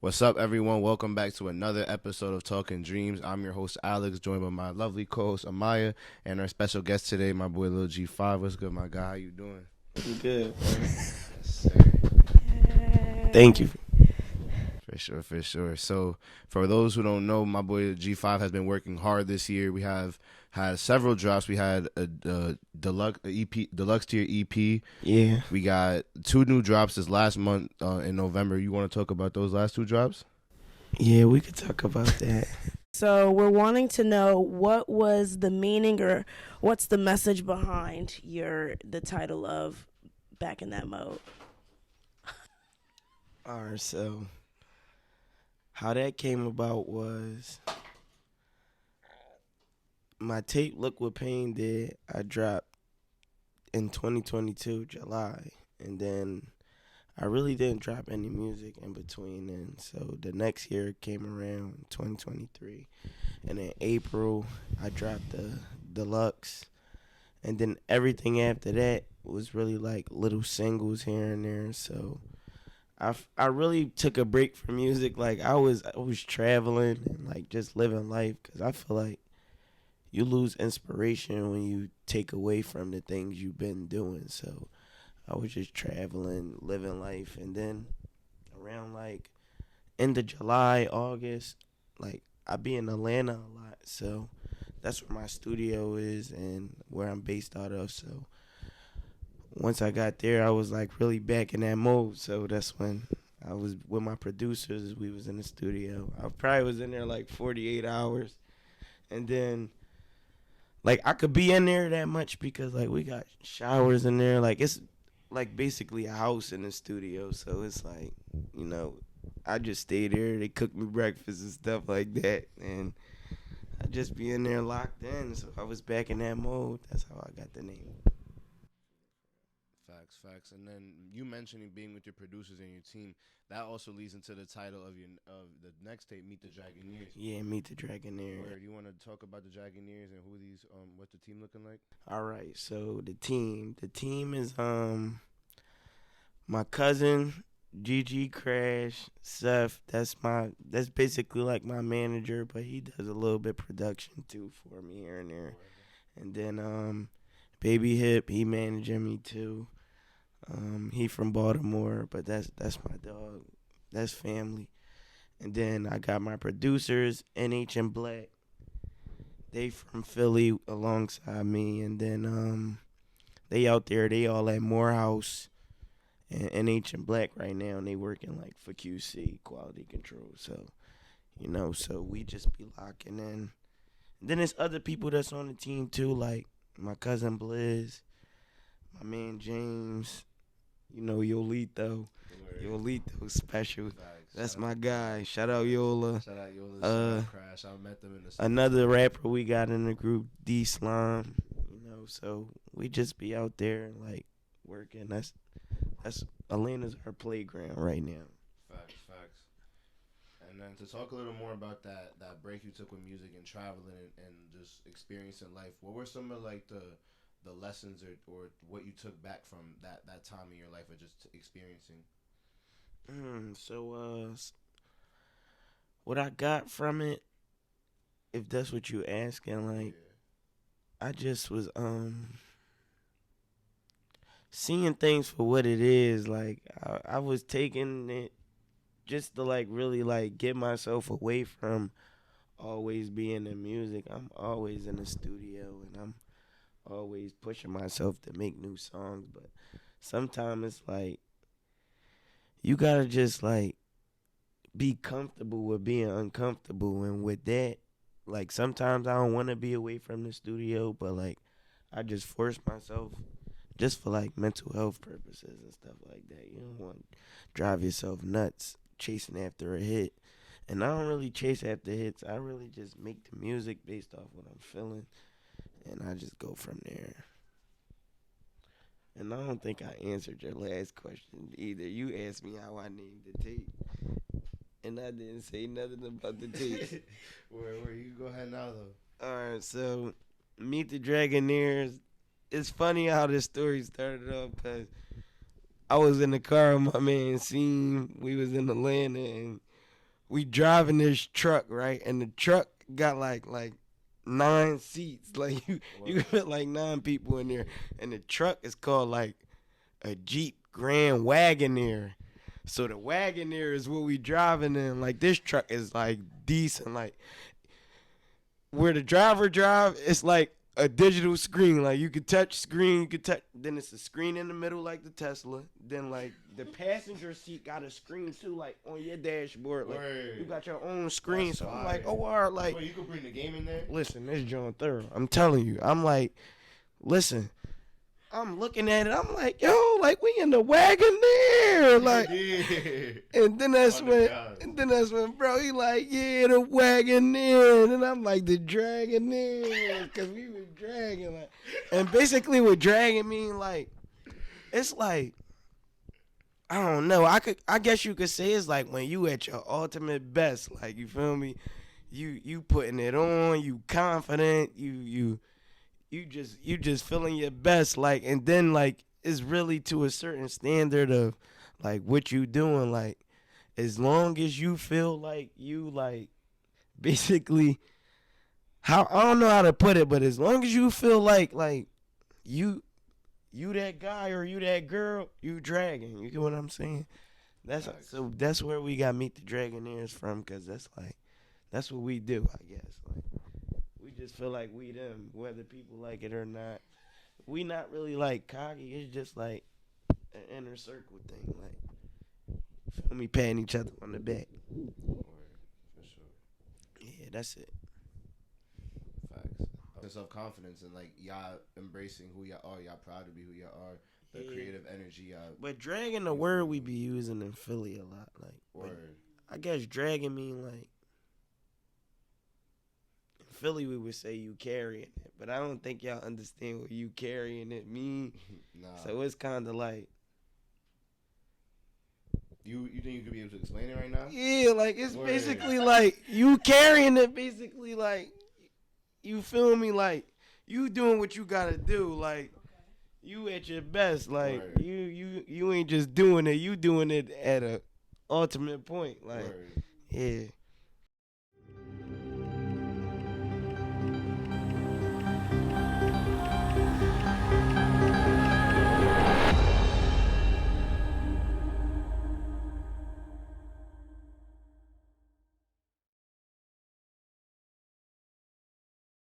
What's up, everyone? Welcome back to another episode of Talking Dreams. I'm your host, Alex, joined by my lovely co-host, Amaya, and our special guest today, my boy, Lil G5ive. What's good, my guy? How you doing? I'm good, man. Yes, sir. Thank you. For sure. So, for those who don't know, my boy G5 has been working hard this year. We have had several drops. We had a deluxe tier EP. Yeah. We got 2 new drops this last month in November. You want to talk about those last 2 drops? Yeah, we could talk about that. So we're wanting to know what was the meaning or what's the message behind the title of Back in That Mode. All right, so how that came about was my tape Look What Pain Did, I dropped in 2022, July. And then I really didn't drop any music in between then. So the next year came around, 2023. And in April, I dropped the deluxe. And then everything after that was really like little singles here and there. So I really took a break from music. Like I was traveling and like just living life, because I feel like you lose inspiration when you take away from the things you've been doing. So I was just traveling, living life, and then around like end of July, August, like I be in Atlanta a lot. So that's where my studio is and where I'm based out of. So once I got there, I was like really back in that mode. So that's when I was with my producers. We was in the studio. I probably was in there like 48 hours. And then like I could be in there that much because like we got showers in there. Like it's like basically a house in the studio. So it's like, I just stay there. They cook me breakfast and stuff like that. And I just be in there locked in. So I was back in that mode. That's how I got the name. Facts. And then you mentioning being with your producers and your team, that also leads into the title of the next tape, Meet the Dragoneers. Yeah, Meet the Dragoneers. Where do you want to talk about the Dragoneers and what's the team looking like? All right, so the team is my cousin GG Crash Seth. That's basically like my manager, but he does a little bit production too for me here and there. And then Baby Hip, he managing me too. He from Baltimore, but that's my dog. That's family. And then I got my producers, NH and Black. They from Philly alongside me. And then they out there, they all at Morehouse and NH and Black right now, and they working like for QC, quality control. So, so we just be locking in. And then there's other people that's on the team too, like my cousin Blizz, my man James, Yolito. Yolito special. That's my guy. Shout out Yola. Shout out Yola. Crash. I met them in the another rapper we got in the group, D Slime. So we just be out there like working. That's Atlanta's our playground right now. Facts. And then to talk a little more about that break you took with music and traveling and just experiencing life, what were some of like the lessons or what you took back from that time in your life of just experiencing? So what I got from it, if that's what you asking, like I just was seeing things for what it is. Like I was taking it just to like really like get myself away from always being in music. I'm always in the studio and I'm always pushing myself to make new songs, but sometimes it's like you gotta just like be comfortable with being uncomfortable. And with that, like sometimes I don't want to be away from the studio, but like I just force myself just for like mental health purposes and stuff like that. You don't want to drive yourself nuts chasing after a hit. And I don't really chase after hits. I really just make the music based off what I'm feeling, and I just go from there. And I don't think I answered your last question either. You asked me how I named the tape, and I didn't say nothing about the tape. Where you go ahead now though. All right, so Meet the Dragoneers. It's funny how this story started off because I was in the car with my man Seam. We was in Atlanta, and we driving this truck, right? And the truck got like 9 seats. Like you can fit like 9 people in there. And the truck is called like a Jeep Grand Wagoneer. So the Wagoneer is what we driving in. Like this truck is like decent. Like where the driver drive, it's like a digital screen. Like you could touch screen, you could touch. Then it's a screen in the middle, like the Tesla. Then like the passenger seat got a screen too, like on your dashboard. Like you got your own screen. That's so I'm fire. like, oh, like. Wait, you could bring the game in there. Listen, this John thorough. I'm telling you. I'm like, listen. I'm looking at it. I'm like, yo, like we in the Wagoneer, like. Yeah. And then that's when, bro, he like, yeah, the Wagoneer, and I'm like, the dragoneers, cause we was dragging, like, and basically what dragging mean, like, it's like, I don't know, I guess you could say it's like when you at your ultimate best, like, you feel me, you putting it on, you confident, you just feeling your best, like, and then like it's really to a certain standard of like what you doing, like as long as you feel like you like basically how I don't know how to put it, but as long as you feel like you that guy or you that girl, you dragging. You get what I'm saying? That's where we got Meet the Dragoneers from, cause that's what we do, I guess. Like we just feel like we them, whether people like it or not. We not really like cocky. It's just like an inner circle thing. Like, feel me, patting each other on the back. For sure. Yeah, that's it. Facts. The self-confidence and like y'all embracing who y'all are. Y'all proud to be who y'all are. The creative energy y'all. But dragging the word we be using in Philly a lot. Like, I guess dragging mean like. Philly, we would say you carrying it, but I don't think y'all understand what you carrying it mean. Nah. So it's kind of like you think you could be able to explain it right now? Yeah, like it's basically like you carrying it. Basically, like you feel me? Like you doing what you gotta do. Like you at your best. Like you ain't just doing it. You doing it at a ultimate point. Like yeah.